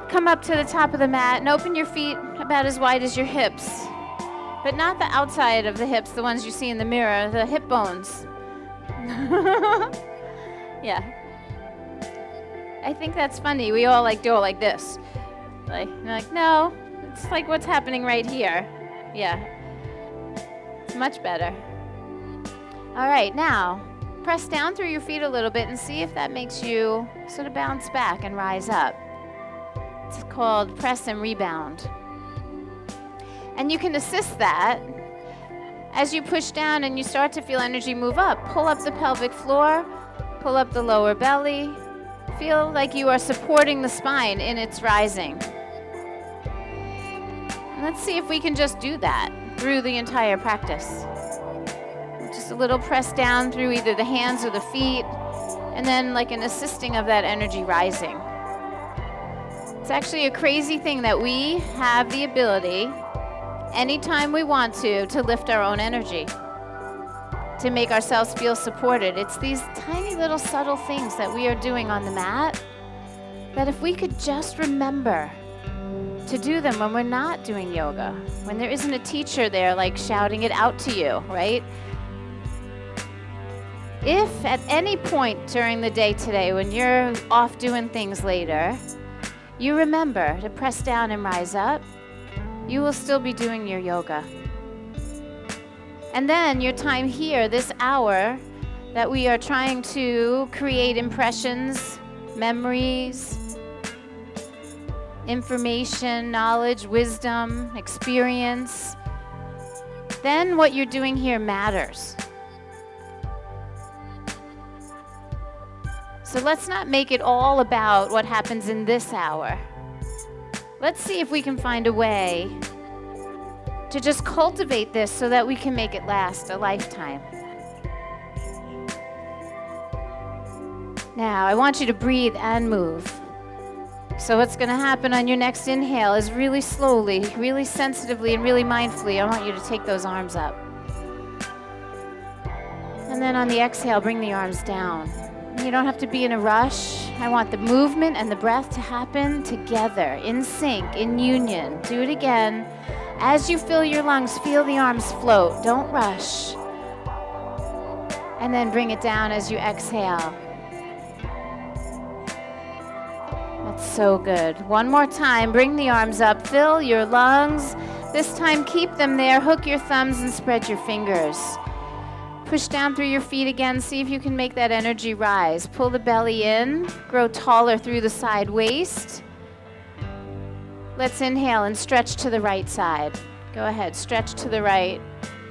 come up to the top of the mat and open your feet about as wide as your hips. But not the outside of the hips, the ones you see in the mirror, the hip bones. Yeah. I think that's funny. We all do it like this. Like, no, it's like what's happening right here. Yeah. It's much better. All right, now, press down through your feet a little bit and see if that makes you sort of bounce back and rise up. It's called press and rebound. And you can assist that as you push down and you start to feel energy move up. Pull up the pelvic floor, pull up the lower belly. Feel like you are supporting the spine in its rising. And let's see if we can just do that through the entire practice. Just a little press down through either the hands or the feet, and then like an assisting of that energy rising. It's actually a crazy thing that we have the ability, anytime we want to lift our own energy, to make ourselves feel supported. It's these tiny little subtle things that we are doing on the mat that if we could just remember to do them when we're not doing yoga, when there isn't a teacher there like shouting it out to you, right? If at any point during the day today, when you're off doing things later, you remember to press down and rise up, you will still be doing your yoga. And then your time here, this hour that we are trying to create impressions, memories, information, knowledge, wisdom, experience, then what you're doing here matters. So let's not make it all about what happens in this hour. Let's see if we can find a way to just cultivate this so that we can make it last a lifetime. Now, I want you to breathe and move. So what's going to happen on your next inhale is really slowly, really sensitively, and really mindfully, I want you to take those arms up. And then on the exhale, bring the arms down. You don't have to be in a rush. I want the movement and the breath to happen together, in sync, in union. Do it again. As you fill your lungs, feel the arms float. Don't rush. And then bring it down as you exhale. That's so good. One more time. Bring the arms up. Fill your lungs. This time, keep them there. Hook your thumbs and spread your fingers. Push down through your feet again. See if you can make that energy rise. Pull the belly in. Grow taller through the side waist. Let's inhale and stretch to the right side. Go ahead, stretch to the right.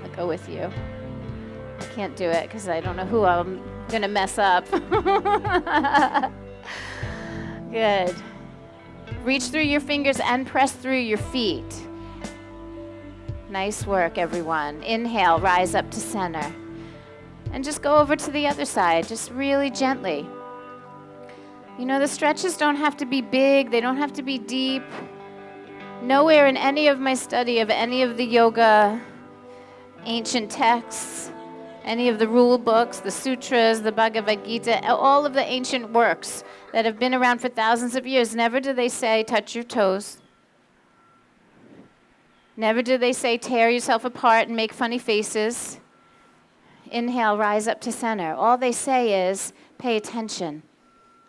I'll go with you. I can't do it because I don't know who I'm going to mess up. Good. Reach through your fingers and press through your feet. Nice work, everyone. Inhale, rise up to center. And just go over to the other side, just really gently. You know, the stretches don't have to be big, they don't have to be deep. Nowhere in any of my study of any of the yoga ancient texts, any of the rule books, the sutras, the Bhagavad Gita, all of the ancient works that have been around for thousands of years, never do they say touch your toes. Never do they say tear yourself apart and make funny faces. Inhale, rise up to center. All they say is pay attention.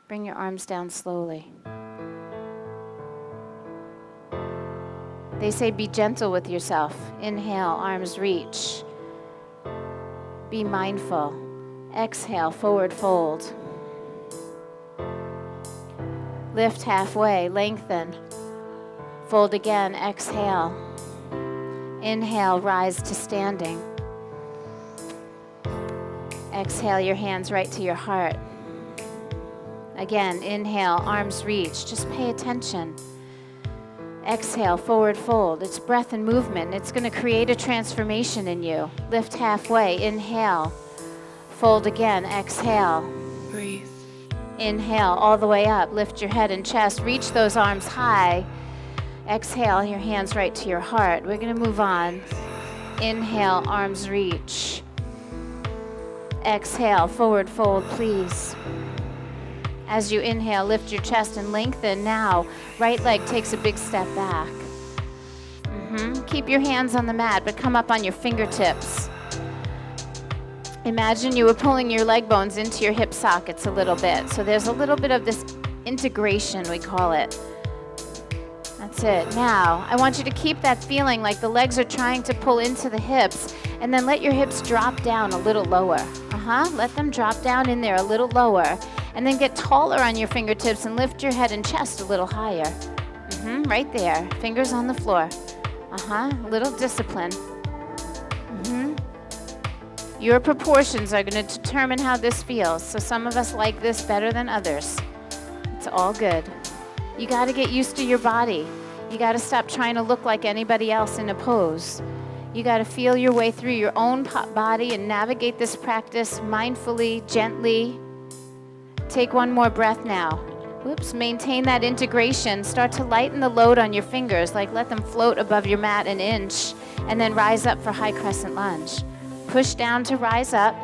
Bring your arms down slowly. They say be gentle with yourself. Inhale, arms reach. Be mindful. Exhale, forward fold. Lift halfway, lengthen. Fold again, exhale. Inhale, rise to standing. Exhale, your hands right to your heart. Again, inhale, arms reach. Just pay attention. Exhale, forward fold. It's breath and movement. It's going to create a transformation in you. Lift halfway. Inhale. Fold again. Exhale. Breathe. Inhale, all the way up. Lift your head and chest. Reach those arms high. Exhale, your hands right to your heart. We're going to move on. Inhale, arms reach. Exhale, forward fold, please. As you inhale, lift your chest and lengthen. Now, right leg takes a big step back. Keep your hands on the mat, but come up on your fingertips. Imagine you were pulling your leg bones into your hip sockets a little bit. So there's a little bit of this integration, we call it. That's it. Now, I want you to keep that feeling like the legs are trying to pull into the hips, and then let your hips drop down a little lower. Let them drop down in there a little lower, and then get taller on your fingertips and lift your head and chest a little higher. Right there. Fingers on the floor. A little discipline. Your proportions are going to determine how this feels. So some of us like this better than others. It's all good. You got to get used to your body. You got to stop trying to look like anybody else in a pose. You got to feel your way through your own body and navigate this practice mindfully, gently. Take one more breath now. Maintain that integration. Start to lighten the load on your fingers, like let them float above your mat an inch, and then rise up for high crescent lunge. Push down to rise up.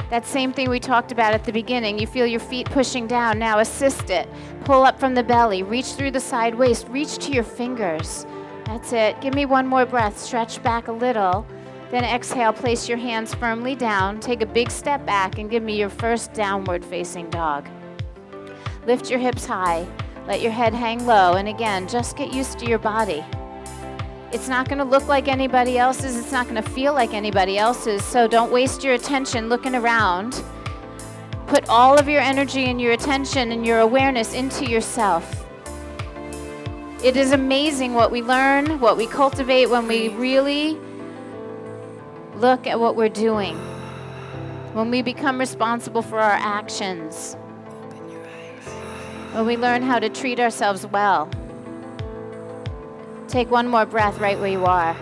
That same thing we talked about at the beginning. You feel your feet pushing down. Now assist it. Pull up from the belly. Reach through the side waist. Reach to your fingers. That's it. Give me one more breath. Stretch back a little. Then exhale. Place your hands firmly down. Take a big step back and give me your first downward facing dog. Lift your hips high. Let your head hang low. And again, just get used to your body. It's not going to look like anybody else's. It's not going to feel like anybody else's. So don't waste your attention looking around. Put all of your energy and your attention and your awareness into yourself. It is amazing what we learn, what we cultivate when we really look at what we're doing. When we become responsible for our actions. When we learn how to treat ourselves well. Take one more breath right where you are.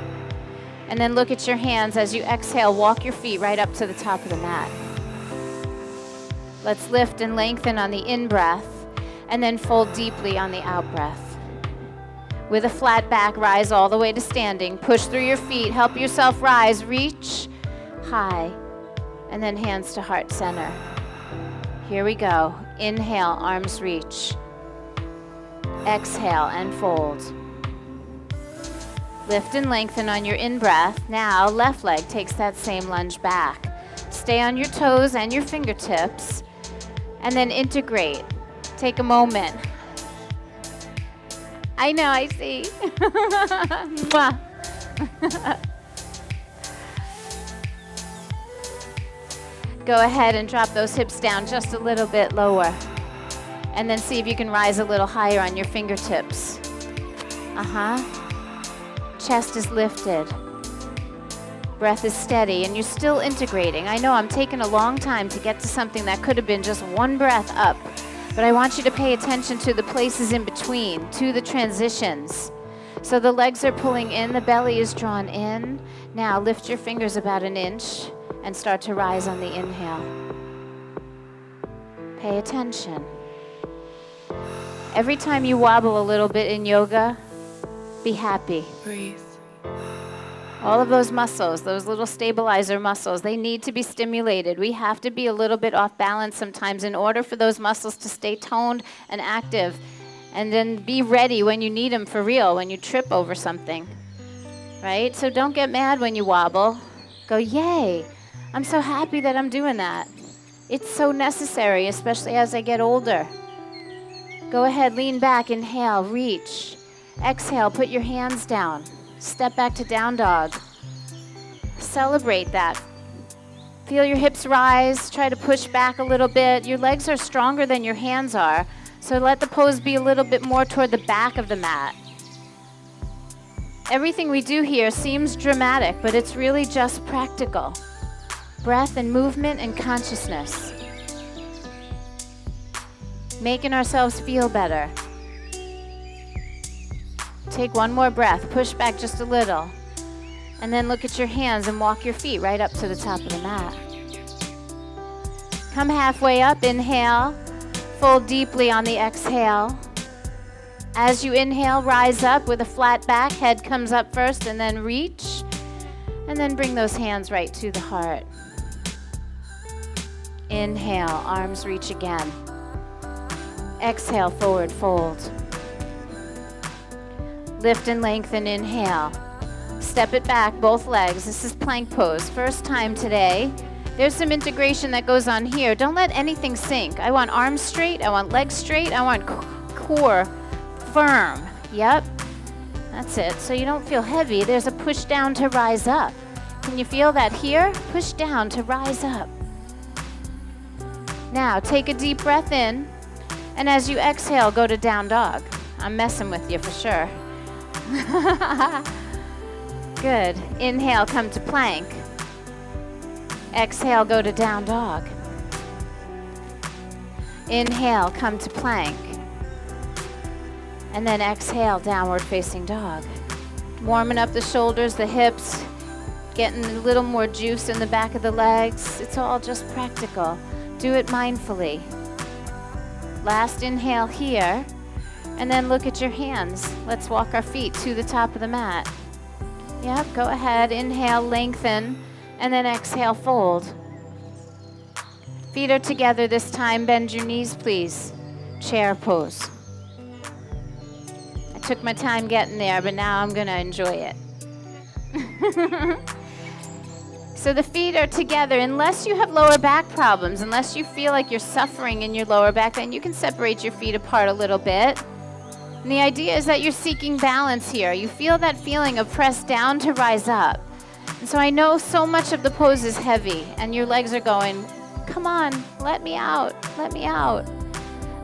And then look at your hands as you exhale. Walk your feet right up to the top of the mat. Let's lift and lengthen on the in-breath and then fold deeply on the out-breath. With a flat back, rise all the way to standing. Push through your feet. Help yourself rise. Reach high. And then hands to heart center. Here we go. Inhale, arms reach. Exhale and fold. Lift and lengthen on your in-breath. Now, left leg takes that same lunge back. Stay on your toes and your fingertips, and then integrate. Take a moment. I know, I see. Mwah. Go ahead and drop those hips down just a little bit lower. And then see if you can rise a little higher on your fingertips. Chest is lifted. Breath is steady, and you're still integrating. I know I'm taking a long time to get to something that could have been just one breath up, but I want you to pay attention to the places in between, to the transitions. So the legs are pulling in, the belly is drawn in. Now lift your fingers about an inch and start to rise on the inhale. Pay attention. Every time you wobble a little bit in yoga, be happy. Breathe. All of those muscles, those little stabilizer muscles, they need to be stimulated. We have to be a little bit off balance sometimes in order for those muscles to stay toned and active. And then be ready when you need them for real, when you trip over something. Right? So don't get mad when you wobble. Go, yay, I'm so happy that I'm doing that. It's so necessary, especially as I get older. Go ahead, lean back, inhale, reach. Exhale, put your hands down. Step back to down dog. Celebrate that. Feel your hips rise. Try to push back a little bit. Your legs are stronger than your hands are, so let the pose be a little bit more toward the back of the mat. Everything we do here seems dramatic, but it's really just practical. Breath and movement and consciousness. Making ourselves feel better. Take one more breath. Push back just a little. And then look at your hands and walk your feet right up to the top of the mat. Come halfway up. Inhale. Fold deeply on the exhale. As you inhale, rise up with a flat back. Head comes up first and then reach. And then bring those hands right to the heart. Inhale. Arms reach again. Exhale, forward fold. Lift and lengthen, inhale. Step it back, both legs. This is plank pose. First time today. There's some integration that goes on here. Don't let anything sink. I want arms straight. I want legs straight. I want core firm. Yep. That's it. So you don't feel heavy. There's a push down to rise up. Can you feel that here? Push down to rise up. Now take a deep breath in. And as you exhale, go to down dog. I'm messing with you for sure. Good. Inhale, come to plank. Exhale, go to down dog. Inhale, come to plank. And then exhale, downward facing dog. Warming up the shoulders, the hips, getting a little more juice in the back of the legs. It's all just practical. Do it mindfully. Last inhale here. And then look at your hands. Let's walk our feet to the top of the mat. Yep, go ahead. Inhale, lengthen, and then exhale, fold. Feet are together this time. Bend your knees, please. Chair pose. I took my time getting there, but now I'm going to enjoy it. So the feet are together. Unless you have lower back problems, unless you feel like you're suffering in your lower back, then you can separate your feet apart a little bit. And the idea is that you're seeking balance here. You feel that feeling of press down to rise up. And so I know so much of the pose is heavy, and your legs are going, come on, let me out, let me out.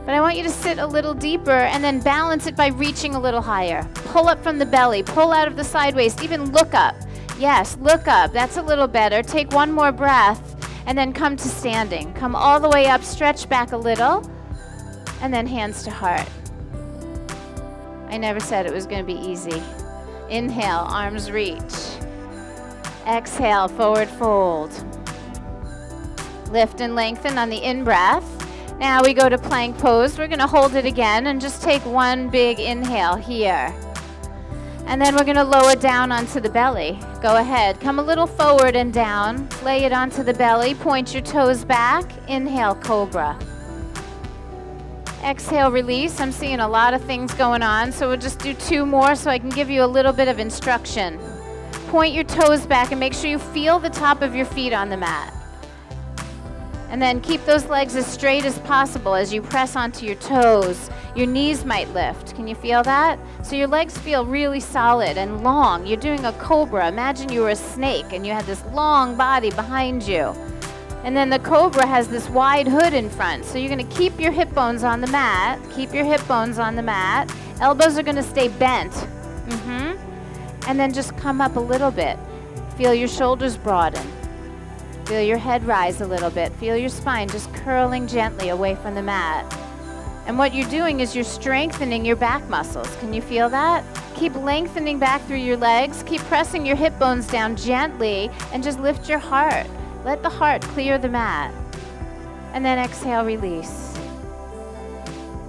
But I want you to sit a little deeper and then balance it by reaching a little higher. Pull up from the belly, pull out of the side waist, even look up. Yes, look up, that's a little better. Take one more breath and then come to standing. Come all the way up, stretch back a little, and then hands to heart. I never said it was going to be easy. Inhale, arms reach. Exhale, forward fold. Lift and lengthen on the in-breath. Now we go to plank pose. We're going to hold it again and just take one big inhale here. And then we're going to lower down onto the belly. Go ahead. Come a little forward and down. Lay it onto the belly. Point your toes back. Inhale, cobra. Exhale, release. I'm seeing a lot of things going on, so we'll just do two more so I can give you a little bit of instruction. Point your toes back and make sure you feel the top of your feet on the mat. And then keep those legs as straight as possible as you press onto your toes. Your knees might lift. Can you feel that? So your legs feel really solid and long. You're doing a cobra. Imagine you were a snake and you had this long body behind you. And then the cobra has this wide hood in front. So you're going to keep your hip bones on the mat. Keep your hip bones on the mat. Elbows are going to stay bent. And then just come up a little bit. Feel your shoulders broaden. Feel your head rise a little bit. Feel your spine just curling gently away from the mat. And what you're doing is you're strengthening your back muscles. Can you feel that? Keep lengthening back through your legs. Keep pressing your hip bones down gently and just lift your heart. Let the heart clear the mat. And then exhale, release.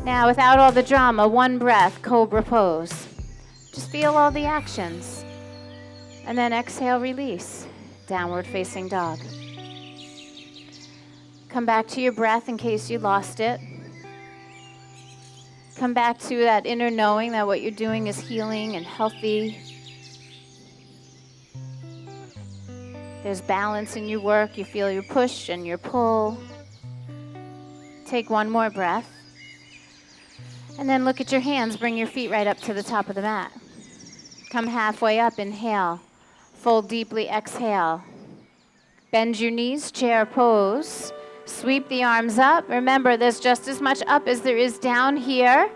Now, without all the drama, one breath, cobra pose. Just feel all the actions. And then exhale, release. Downward facing dog. Come back to your breath in case you lost it. Come back to that inner knowing that what you're doing is healing and healthy. There's balance in your work. You feel your push and your pull. Take one more breath. And then look at your hands. Bring your feet right up to the top of the mat. Come halfway up. Inhale. Fold deeply. Exhale. Bend your knees. Chair pose. Sweep the arms up. Remember, there's just as much up as there is down here.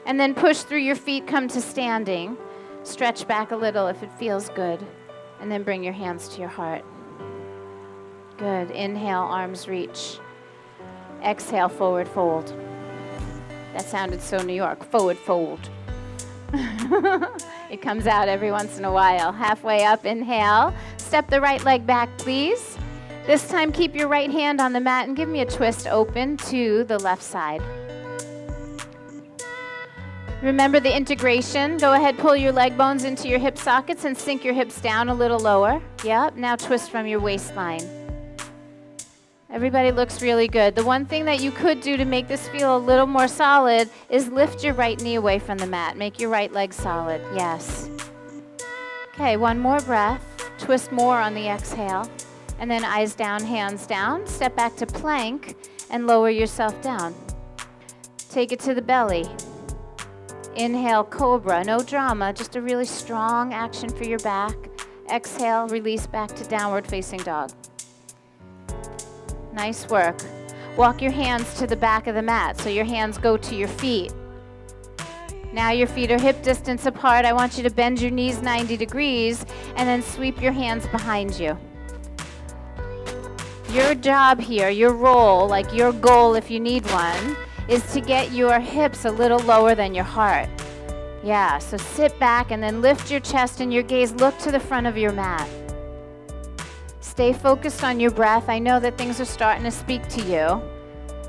And then push through your feet. Come to standing. Stretch back a little if it feels good. And then bring your hands to your heart. Good. Inhale, arms reach. Exhale, forward fold. That sounded so New York. Forward fold. It comes out every once in a while. Halfway up, inhale. Step the right leg back, please. This time, keep your right hand on the mat and give me a twist open to the left side. Remember the integration. Go ahead, pull your leg bones into your hip sockets and sink your hips down a little lower. Yep, now twist from your waistline. Everybody looks really good. The one thing that you could do to make this feel a little more solid is lift your right knee away from the mat. Make your right leg solid. Yes. Okay, one more breath. Twist more on the exhale. And then eyes down, hands down. Step back to plank and lower yourself down. Take it to the belly. Inhale, cobra. No drama, just a really strong action for your back. Exhale, release back to downward facing dog. Nice work. Walk your hands to the back of the mat so your hands go to your feet. Now your feet are hip distance apart. I want you to bend your knees 90 degrees and then sweep your hands behind you. Your job here, your role, like your goal if you need one, is to get your hips a little lower than your heart. Yeah, so sit back and then lift your chest and your gaze. Look to the front of your mat. Stay focused on your breath. I know that things are starting to speak to you.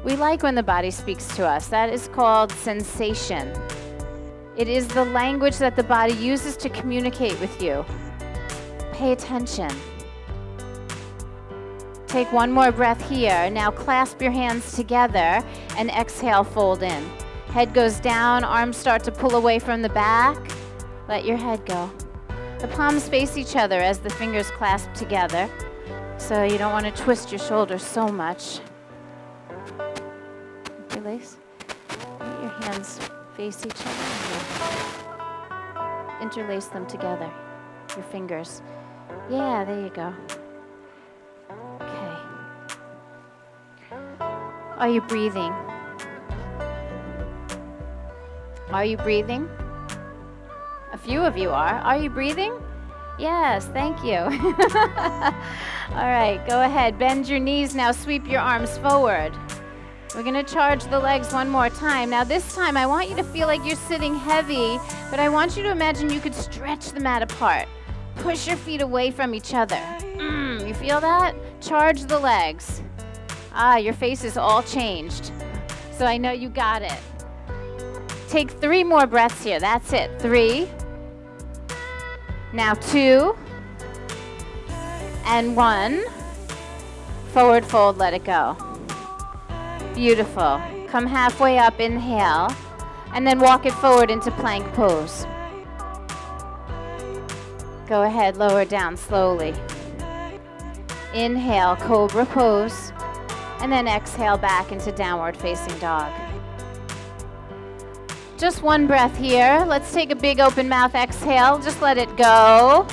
We like when the body speaks to us. That is called sensation. It is the language that the body uses to communicate with you. Pay attention. Take one more breath here. Now clasp your hands together and exhale, fold in. Head goes down, arms start to pull away from the back. Let your head go. The palms face each other as the fingers clasp together. So you don't want to twist your shoulders so much. Release. Let your hands face each other. Interlace them together. Your fingers. Yeah, there you go. Okay. Are you breathing? Are you breathing? A few of you are. Are you breathing? Yes, thank you. All right, go ahead. Bend your knees now. Sweep your arms forward. We're going to charge the legs one more time. Now this time I want you to feel like you're sitting heavy, but I want you to imagine you could stretch the mat apart. Push your feet away from each other. You feel that? Charge the legs. Your face is all changed. So I know you got it. Take 3 more breaths here. That's it. 3. Now 2. And 1. Forward fold, let it go. Beautiful. Come halfway up, inhale, and then walk it forward into plank pose. Go ahead, lower down slowly. Inhale, cobra pose, and then exhale back into downward facing dog. Just one breath here. Let's take a big open mouth exhale. Just let it go.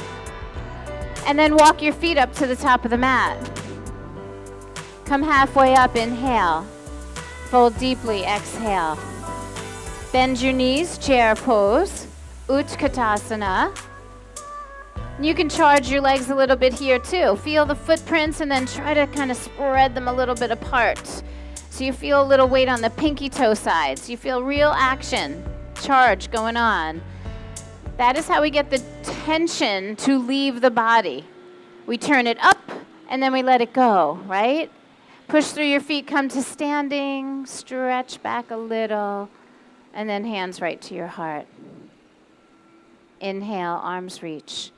And then walk your feet up to the top of the mat. Come halfway up, inhale. Fold deeply, exhale. Bend your knees, chair pose, Utkatasana. You can charge your legs a little bit here too. Feel the footprints and then try to kind of spread them a little bit apart. So you feel a little weight on the pinky toe sides. You feel real action, charge going on. That is how we get the tension to leave the body. We turn it up and then we let it go, right? Push through your feet, come to standing, stretch back a little, and then hands right to your heart. Inhale, arms reach.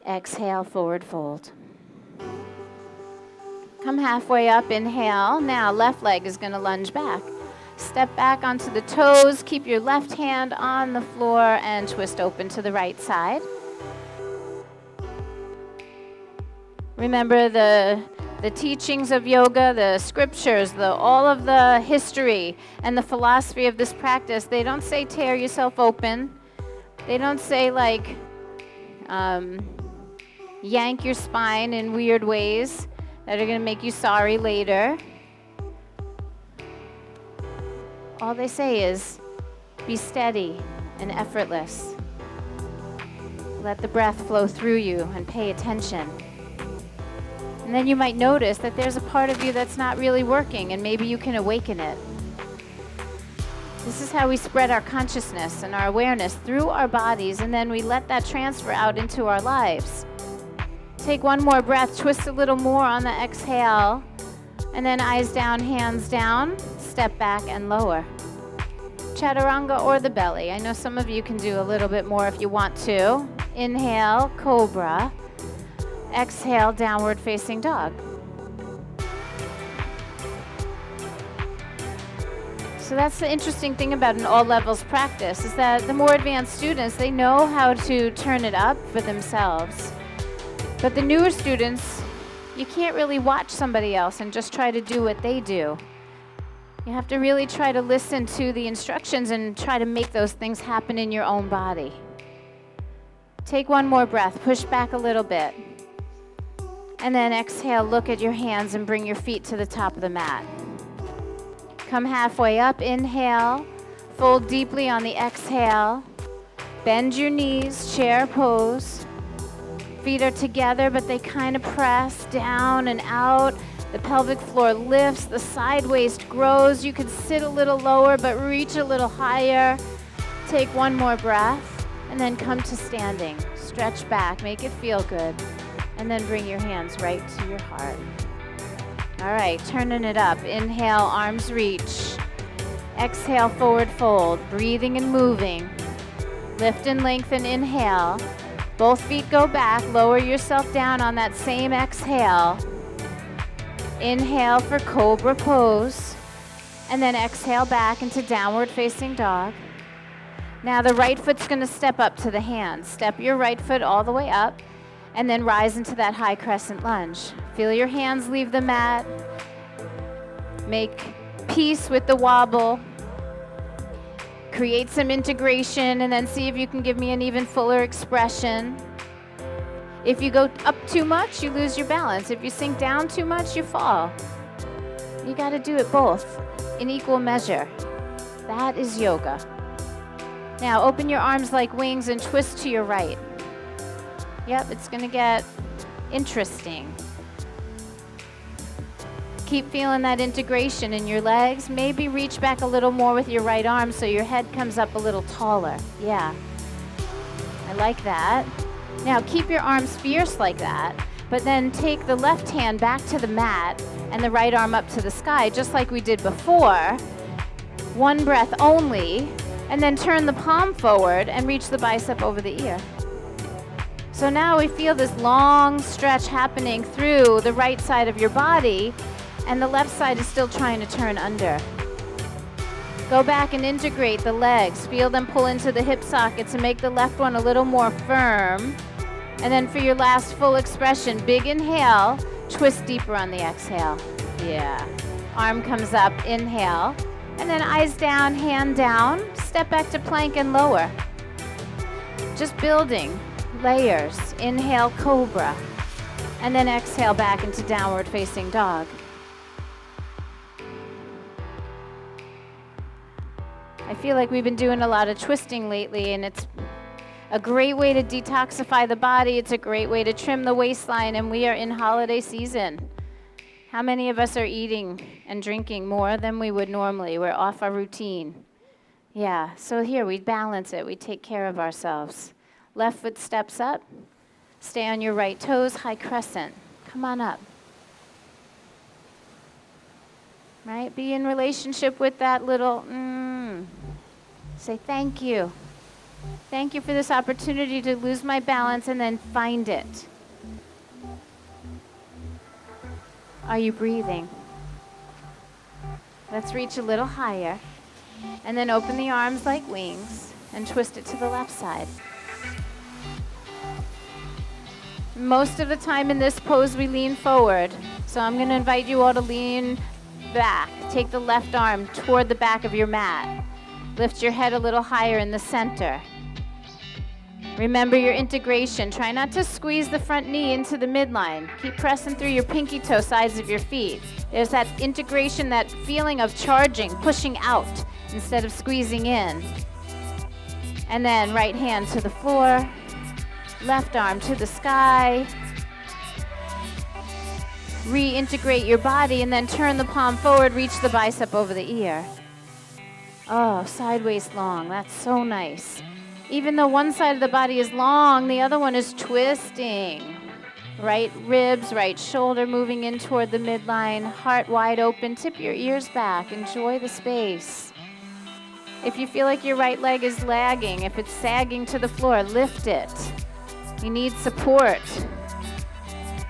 Exhale, forward fold. Come halfway up, inhale. Now left leg is going to lunge back. Step back onto the toes, keep your left hand on the floor, and twist open to the right side. Remember the teachings of yoga, the scriptures, all of the history and the philosophy of this practice. They don't say tear yourself open. They don't say like yank your spine in weird ways that are going to make you sorry later. All they say is be steady and effortless. Let the breath flow through you and pay attention. And then you might notice that there's a part of you that's not really working, and maybe you can awaken it. This is how we spread our consciousness and our awareness through our bodies, and then we let that transfer out into our lives. Take one more breath, twist a little more on the exhale, and then eyes down, hands down, step back and lower. Chaturanga or the belly. I know some of you can do a little bit more if you want to. Inhale, cobra. Exhale, downward facing dog. So that's the interesting thing about an all levels practice, is that the more advanced students, they know how to turn it up for themselves. But the newer students, you can't really watch somebody else and just try to do what they do. You have to really try to listen to the instructions and try to make those things happen in your own body. Take one more breath, push back a little bit. And then exhale, look at your hands and bring your feet to the top of the mat. Come halfway up, inhale, fold deeply on the exhale. Bend your knees, chair pose. Feet are together, but they kind of press down and out. The pelvic floor lifts, the side waist grows. You can sit a little lower, but reach a little higher. Take one more breath, and then come to standing. Stretch back, make it feel good, and then bring your hands right to your heart. All right, turning it up. Inhale, arms reach. Exhale, forward fold. Breathing and moving. Lift and lengthen, inhale. Both feet go back. Lower yourself down on that same exhale. Inhale for cobra pose. And then exhale back into downward facing dog. Now the right foot's going to step up to the hands. Step your right foot all the way up. And then rise into that high crescent lunge. Feel your hands leave the mat. Make peace with the wobble. Create some integration, and then see if you can give me an even fuller expression. If you go up too much, you lose your balance. If you sink down too much, you fall. You got to do it both in equal measure. That is yoga. Now open your arms like wings and twist to your right. Yep, it's going to get interesting. Keep feeling that integration in your legs. Maybe reach back a little more with your right arm so your head comes up a little taller. Yeah, I like that. Now keep your arms fierce like that, but then take the left hand back to the mat and the right arm up to the sky, just like we did before. One breath only, and then turn the palm forward and reach the bicep over the ear. So now we feel this long stretch happening through the right side of your body, and the left side is still trying to turn under. Go back and integrate the legs. Feel them pull into the hip sockets and make the left one a little more firm. And then for your last full expression, big inhale, twist deeper on the exhale. Yeah. Arm comes up, inhale. And then eyes down, hand down. Step back to plank and lower. Just building layers. Inhale, cobra. And then exhale back into downward facing dog. I feel like we've been doing a lot of twisting lately, and it's a great way to detoxify the body. It's a great way to trim the waistline, and we are in holiday season. How many of us are eating and drinking more than we would normally? We're off our routine. Yeah, so here we balance it. We take care of ourselves. Left foot steps up. Stay on your right toes, high crescent. Come on up. Right? Be in relationship with that little Say thank you. Thank you for this opportunity to lose my balance and then find it. Are you breathing? Let's reach a little higher. And then open the arms like wings and twist it to the left side. Most of the time in this pose we lean forward. So I'm going to invite you all to lean back. Take the left arm toward the back of your mat. Lift your head a little higher in the center. Remember your integration. Try not to squeeze the front knee into the midline. Keep pressing through your pinky toe sides of your feet. There's that integration, that feeling of charging, pushing out instead of squeezing in. And then right hand to the floor, left arm to the sky. Reintegrate your body and then turn the palm forward, reach the bicep over the ear. Oh, side waist long, that's so nice. Even though one side of the body is long, the other one is twisting. Right ribs, right shoulder moving in toward the midline, heart wide open, tip your ears back, enjoy the space. If you feel like your right leg is lagging, if it's sagging to the floor, lift it. You need support.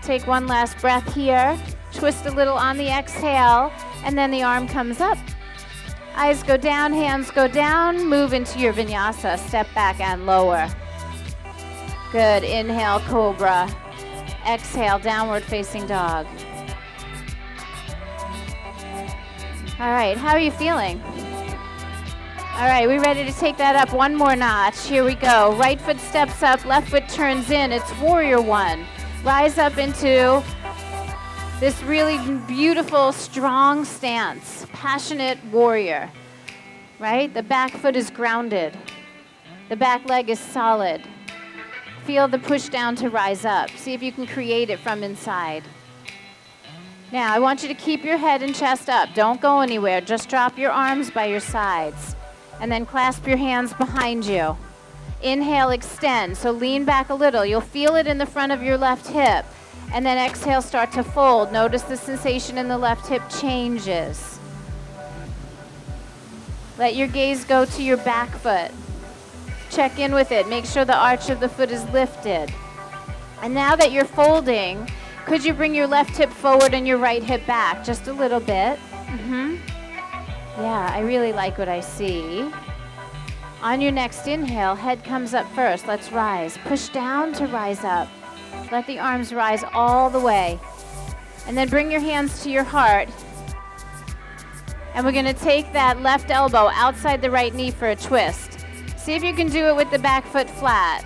Take one last breath here. Twist a little on the exhale, and then the arm comes up. Eyes go down, hands go down. Move into your vinyasa. Step back and lower. Good. Inhale, cobra. Exhale, downward facing dog. All right, how are you feeling? All right, we ready to take that up one more notch? Here we go. Right foot steps up, left foot turns in. It's warrior one. Rise up into this really beautiful, strong stance. Passionate warrior, right? The back foot is grounded. The back leg is solid. Feel the push down to rise up. See if you can create it from inside. Now, I want you to keep your head and chest up. Don't go anywhere. Just drop your arms by your sides. And then clasp your hands behind you. Inhale, extend. So lean back a little. You'll feel it in the front of your left hip. And then exhale, start to fold. Notice the sensation in the left hip changes. Let your gaze go to your back foot. Check in with it. Make sure the arch of the foot is lifted. And now that you're folding, could you bring your left hip forward and your right hip back? Just a little bit. Yeah, I really like what I see. On your next inhale, head comes up first. Let's rise. Push down to rise up. Let the arms rise all the way. And then bring your hands to your heart. And we're going to take that left elbow outside the right knee for a twist. See if you can do it with the back foot flat.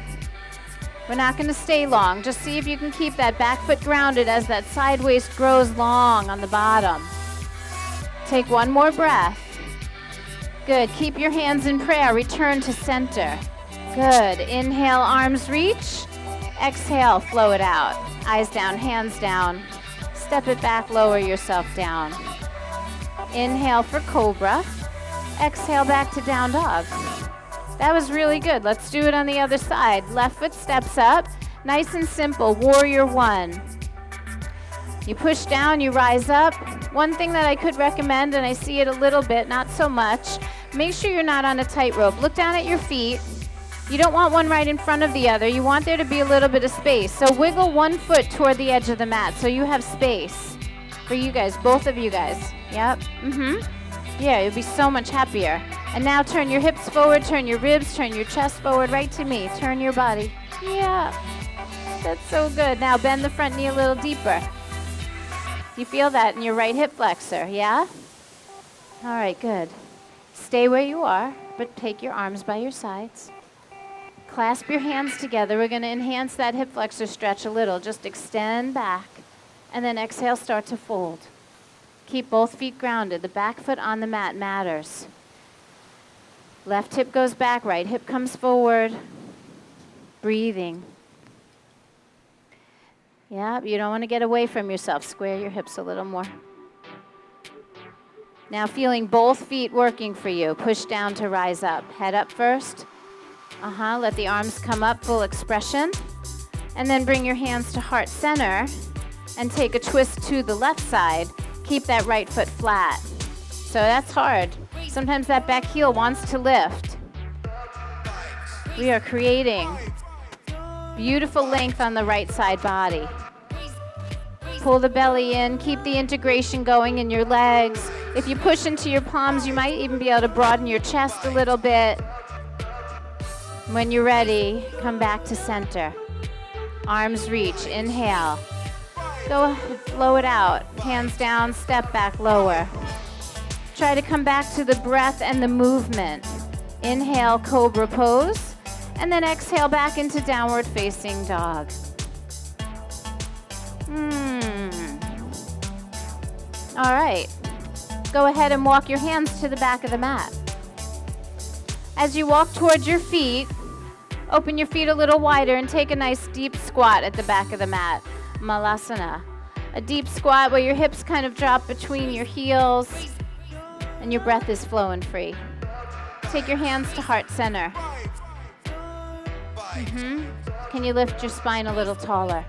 We're not going to stay long. Just see if you can keep that back foot grounded as that side waist grows long on the bottom. Take one more breath. Good. Keep your hands in prayer. Return to center. Good. Inhale, arms reach. Exhale, flow it out. Eyes down, hands down. Step it back, lower yourself down. Inhale for cobra. Exhale back to down dog. That was really good. Let's do it on the other side. Left foot steps up. Nice and simple. Warrior one. You push down, you rise up. One thing that I could recommend, and I see it a little bit, not so much, make sure you're not on a tightrope. Look down at your feet. You don't want one right in front of the other. You want there to be a little bit of space. So wiggle one foot toward the edge of the mat so you have space. For you guys, both of you guys. Yep. Yeah, you'll be so much happier. And now turn your hips forward, turn your ribs, turn your chest forward, right to me. Turn your body. Yeah. That's so good. Now bend the front knee a little deeper. You feel that in your right hip flexor, yeah? All right, good. Stay where you are, but take your arms by your sides. Clasp your hands together. We're going to enhance that hip flexor stretch a little. Just extend back, and then exhale, start to fold. Keep both feet grounded. The back foot on the mat matters. Left hip goes back, right hip comes forward. Breathing. Yeah, you don't want to get away from yourself. Square your hips a little more. Now feeling both feet working for you. Push down to rise up. Head up first. Let the arms come up, full expression. And then bring your hands to heart center and take a twist to the left side. Keep that right foot flat. So that's hard. Sometimes that back heel wants to lift. We are creating beautiful length on the right side body. Pull the belly in, keep the integration going in your legs. If you push into your palms, you might even be able to broaden your chest a little bit. When you're ready, come back to center. Arms reach, inhale. Go, flow it out. Hands down, step back, lower. Try to come back to the breath and the movement. Inhale, cobra pose. And then exhale back into downward facing dog. All right. Go ahead and walk your hands to the back of the mat. As you walk towards your feet, open your feet a little wider and take a nice deep squat at the back of the mat. Malasana. A deep squat where your hips kind of drop between your heels and your breath is flowing free. Take your hands to heart center. Can you lift your spine a little taller?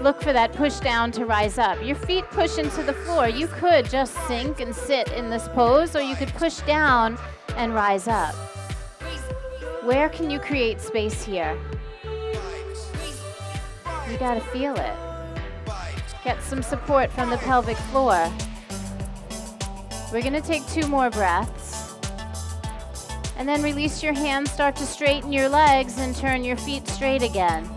Look for that push down to rise up. Your feet push into the floor. You could just sink and sit in this pose, or you could push down and rise up. Where can you create space here? You gotta feel it. Get some support from the pelvic floor. We're gonna take 2 more breaths. And then release your hands, start to straighten your legs and turn your feet straight again.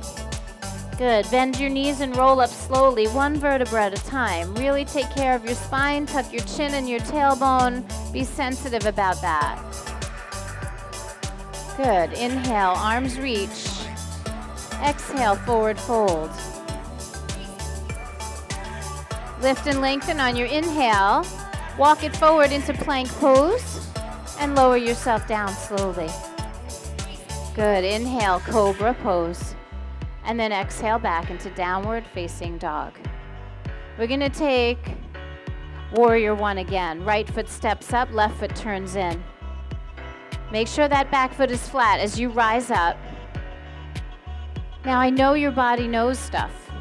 Good. Bend your knees and roll up slowly, one vertebra at a time. Really take care of your spine, tuck your chin and your tailbone. Be sensitive about that. Good. Inhale, arms reach. Exhale, forward fold. Lift and lengthen on your inhale. Walk it forward into plank pose and lower yourself down slowly. Good. Inhale, cobra pose. And then exhale back into downward facing dog. We're going to take warrior one again. Right foot steps up, left foot turns in. Make sure that back foot is flat as you rise up. Now I know your body knows stuff.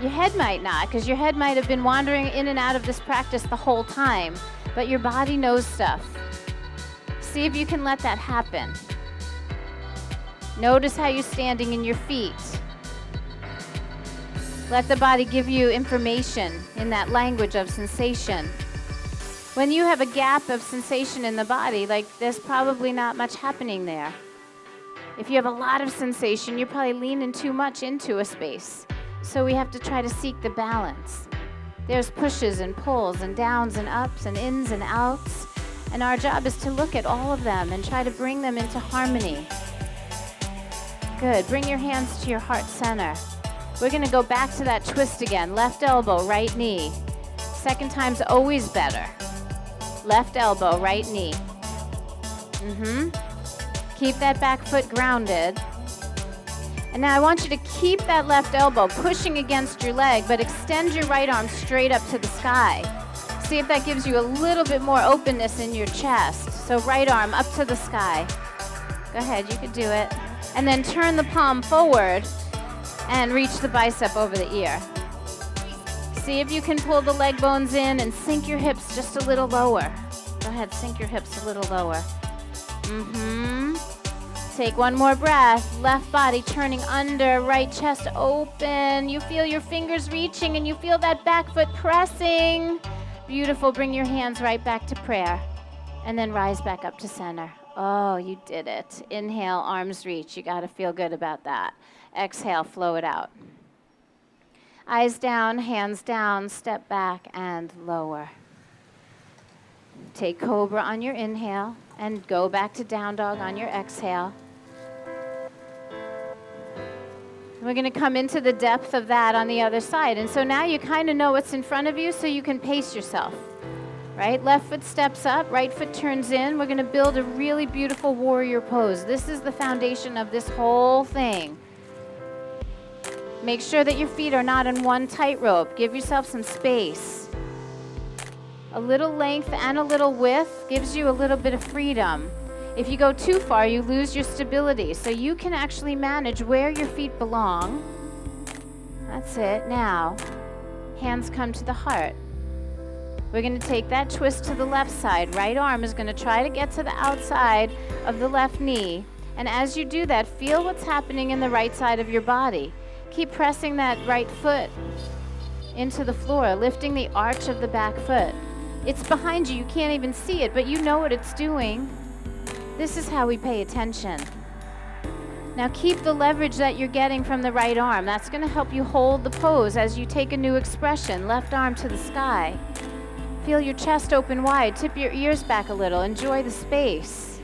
Your head might not, because your head might have been wandering in and out of this practice the whole time, but your body knows stuff. See if you can let that happen. Notice how you're standing in your feet. Let the body give you information in that language of sensation. When you have a gap of sensation in the body, like there's probably not much happening there. If you have a lot of sensation, you're probably leaning too much into a space. So we have to try to seek the balance. There's pushes and pulls and downs and ups and ins and outs. And our job is to look at all of them and try to bring them into harmony. Good. Bring your hands to your heart center. We're going to go back to that twist again. Left elbow, right knee. Second time's always better. Left elbow, right knee. Keep that back foot grounded. And now I want you to keep that left elbow pushing against your leg, but extend your right arm straight up to the sky. See if that gives you a little bit more openness in your chest. So right arm up to the sky. Go ahead, you can do it. And then turn the palm forward and reach the bicep over the ear. See if you can pull the leg bones in and sink your hips just a little lower. Go ahead, sink your hips a little lower. Take one more breath. Left body turning under, right chest open. You feel your fingers reaching and you feel that back foot pressing. Beautiful. Bring your hands right back to prayer. And then rise back up to center. Oh, you did it. Inhale, arms reach. You got to feel good about that. Exhale, flow it out. Eyes down, hands down, step back and lower. Take cobra on your inhale and go back to down dog on your exhale. We're going to come into the depth of that on the other side. And so now you kind of know what's in front of you, so you can pace yourself. Right? Left foot steps up, right foot turns in. We're going to build a really beautiful warrior pose. This is the foundation of this whole thing. Make sure that your feet are not in one tightrope. Give yourself some space. A little length and a little width gives you a little bit of freedom. If you go too far, you lose your stability. So you can actually manage where your feet belong. That's it. Now, hands come to the heart. We're going to take that twist to the left side. Right arm is going to try to get to the outside of the left knee. And as you do that, feel what's happening in the right side of your body. Keep pressing that right foot into the floor, lifting the arch of the back foot. It's behind you. You can't even see it, but you know what it's doing. This is how we pay attention. Now keep the leverage that you're getting from the right arm. That's going to help you hold the pose as you take a new expression. Left arm to the sky. Feel your chest open wide. Tip your ears back a little. Enjoy the space.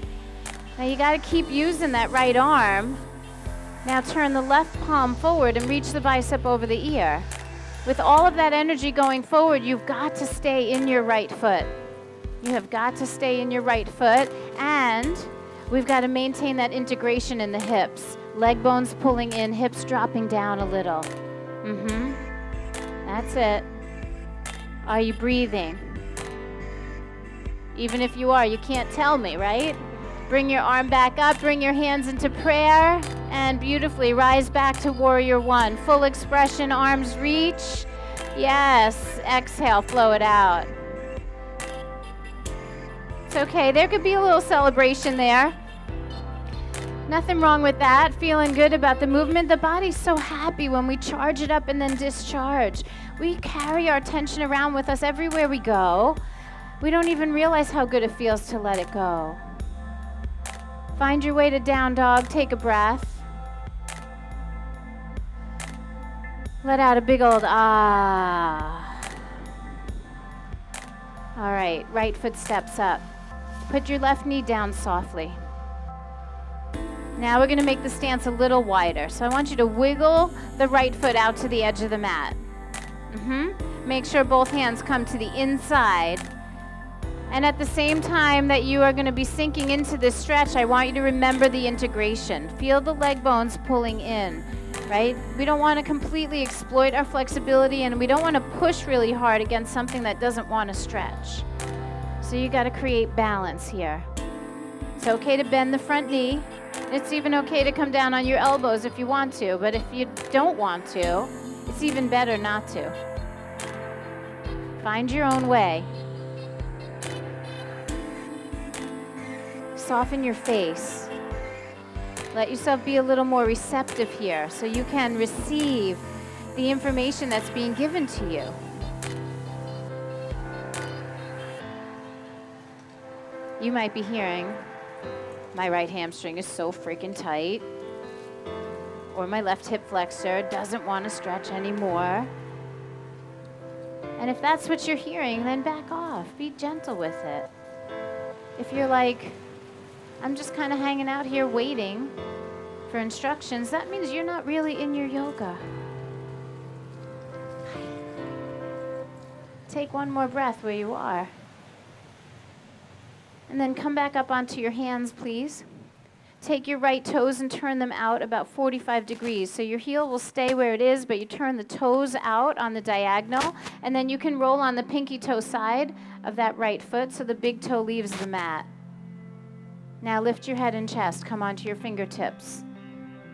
Now you got to keep using that right arm. Now turn the left palm forward and reach the bicep over the ear. With all of that energy going forward, you've got to stay in your right foot. You have got to stay in your right foot, and we've got to maintain that integration in the hips. Leg bones pulling in, hips dropping down a little. That's it. Are you breathing? Even if you are, you can't tell me, right? Bring your arm back up, bring your hands into prayer, and beautifully rise back to warrior one. Full expression, arms reach. Yes, exhale, flow it out. It's okay, there could be a little celebration there. Nothing wrong with that, feeling good about the movement. The body's so happy when we charge it up and then discharge. We carry our tension around with us everywhere we go. We don't even realize how good it feels to let it go. Find your way to down dog. Take a breath. Let out a big old ah. All right, right foot steps up. Put your left knee down softly. Now we're going to make the stance a little wider. So I want you to wiggle the right foot out to the edge of the mat. Make sure both hands come to the inside. And at the same time that you are going to be sinking into this stretch, I want you to remember the integration. Feel the leg bones pulling in, right? We don't want to completely exploit our flexibility, and we don't want to push really hard against something that doesn't want to stretch. So you got to create balance here. It's okay to bend the front knee. It's even okay to come down on your elbows if you want to, but if you don't want to, it's even better not to. Find your own way. Soften your face. Let yourself be a little more receptive here so you can receive the information that's being given to you. You might be hearing, my right hamstring is so freaking tight, or my left hip flexor doesn't want to stretch anymore. And if that's what you're hearing, then back off. Be gentle with it. If you're like, I'm just kind of hanging out here waiting for instructions, that means you're not really in your yoga. Take one more breath where you are. And then come back up onto your hands, please. Take your right toes and turn them out about 45 degrees. So your heel will stay where it is, but you turn the toes out on the diagonal, and then you can roll on the pinky toe side of that right foot so the big toe leaves the mat. Now lift your head and chest. Come onto your fingertips.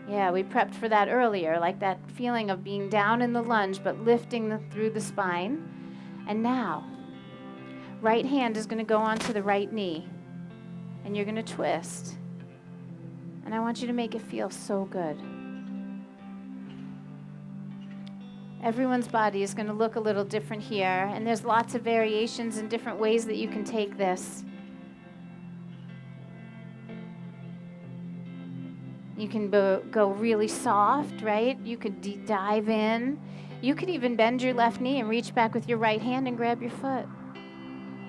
Yeah, we prepped for that earlier, like that feeling of being down in the lunge, but lifting through the spine. And now, right hand is going to go onto the right knee, and you're going to twist. And I want you to make it feel so good. Everyone's body is going to look a little different here, and there's lots of variations and different ways that you can take this. You can go really soft, right? You could dive in. You could even bend your left knee and reach back with your right hand and grab your foot.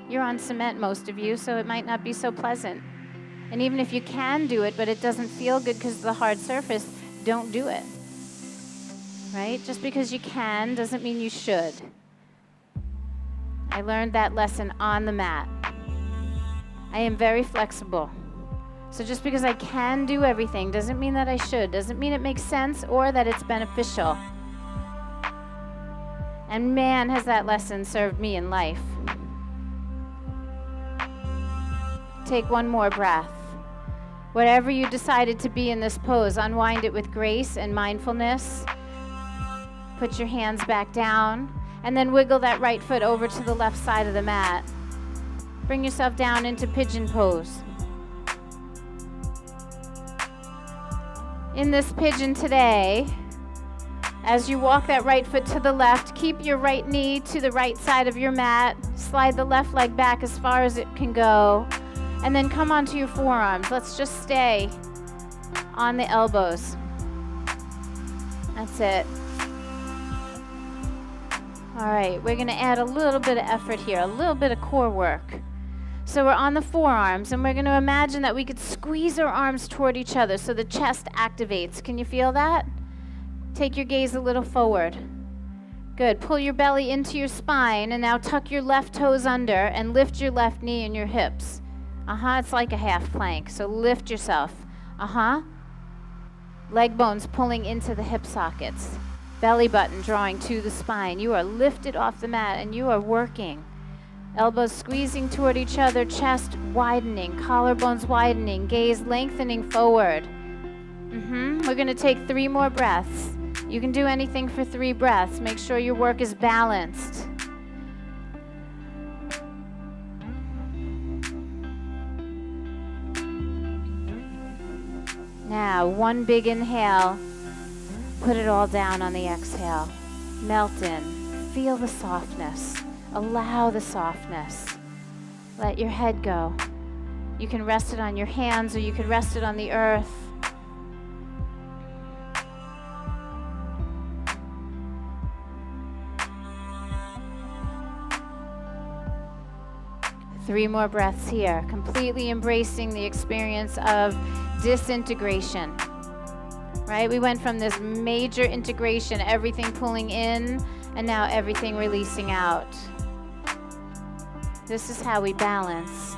You're on cement, most of you, so it might not be so pleasant. And even if you can do it, but it doesn't feel good because of the hard surface, don't do it. Right? Just because you can doesn't mean you should. I learned that lesson on the mat. I am very flexible. So just because I can do everything doesn't mean that I should, doesn't mean it makes sense or that it's beneficial. And man, has that lesson served me in life. Take one more breath. Whatever you decided to be in this pose, unwind it with grace and mindfulness. Put your hands back down, and then wiggle that right foot over to the left side of the mat. Bring yourself down into pigeon pose. In this pigeon today, as you walk that right foot to the left, keep your right knee to the right side of your mat. Slide the left leg back as far as it can go. And then come onto your forearms. Let's just stay on the elbows. That's it. All right, we're going to add a little bit of effort here, a little bit of core work. So we're on the forearms, and we're going to imagine that we could squeeze our arms toward each other so the chest activates. Can you feel that? Take your gaze a little forward. Good. Pull your belly into your spine, and now tuck your left toes under and lift your left knee and your hips. It's like a half plank, so lift yourself. Leg bones pulling into the hip sockets. Belly button drawing to the spine. You are lifted off the mat, and you are working. Elbows squeezing toward each other, chest widening, collarbones widening, gaze lengthening forward. We're going to take 3 more breaths. You can do anything for 3 breaths. Make sure your work is balanced. Now, one big inhale. Put it all down on the exhale. Melt in. Feel the softness. Allow the softness. Let your head go. You can rest it on your hands or you can rest it on the earth. Three more breaths here, completely embracing the experience of disintegration, right? We went from this major integration, everything pulling in, and now everything releasing out. This is how we balance.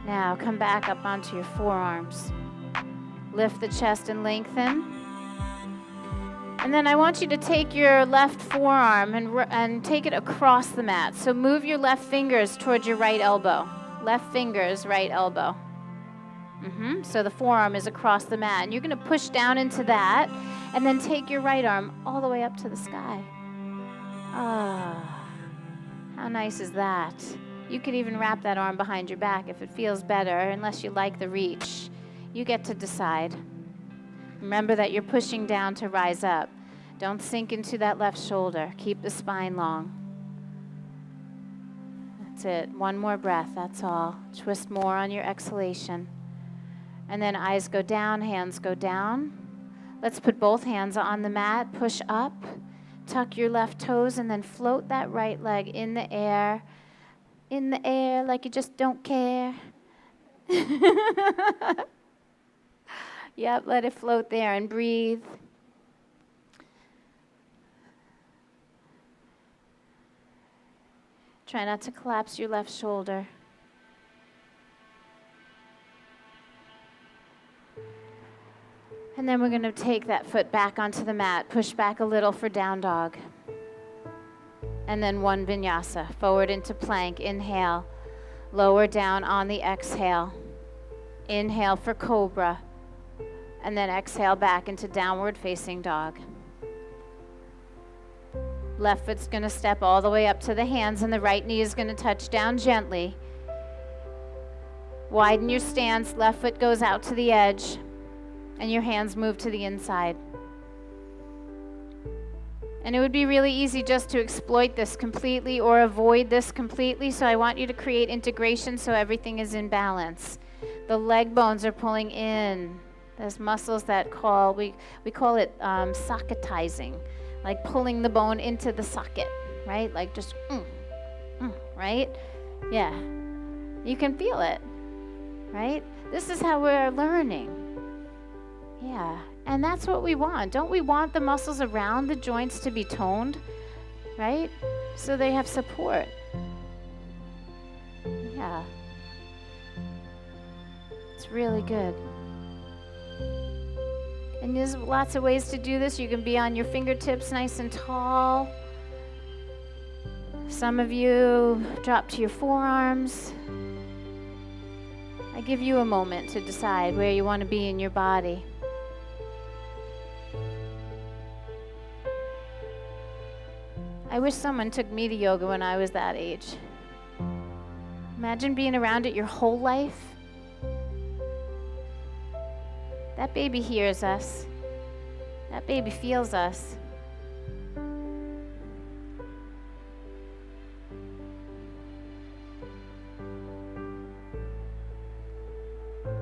Now come back up onto your forearms. Lift the chest and lengthen. And then I want you to take your left forearm and take it across the mat. So move your left fingers towards your right elbow. Left fingers, right elbow. So the forearm is across the mat. And you're going to push down into that and then take your right arm all the way up to the sky. Ah, how nice is that? You could even wrap that arm behind your back if it feels better, unless you like the reach. You get to decide. Remember that you're pushing down to rise up. Don't sink into that left shoulder. Keep the spine long. That's it. One more breath, that's all. Twist more on your exhalation. And then eyes go down, hands go down. Let's put both hands on the mat. Push up. Tuck your left toes and then float that right leg in the air. In the air like you just don't care. Yep, let it float there and breathe. Try not to collapse your left shoulder. And then we're going to take that foot back onto the mat. Push back a little for down dog. And then one vinyasa. Forward into plank. Inhale. Lower down on the exhale. Inhale for cobra. And then exhale back into downward facing dog. Left foot's going to step all the way up to the hands and the right knee is going to touch down gently. Widen your stance. Left foot goes out to the edge and your hands move to the inside. And it would be really easy just to exploit this completely or avoid this completely, so I want you to create integration so everything is in balance. The leg bones are pulling in. There's muscles that we call it socketizing, like pulling the bone into the socket, right? Like just, right? Yeah. You can feel it, right? This is how we're learning. Yeah. And that's what we want. Don't we want the muscles around the joints to be toned, right? So they have support. Yeah. It's really good. And there's lots of ways to do this. You can be on your fingertips nice and tall. Some of you drop to your forearms. I give you a moment to decide where you want to be in your body. I wish someone took me to yoga when I was that age. Imagine being around it your whole life. That baby hears us. That baby feels us.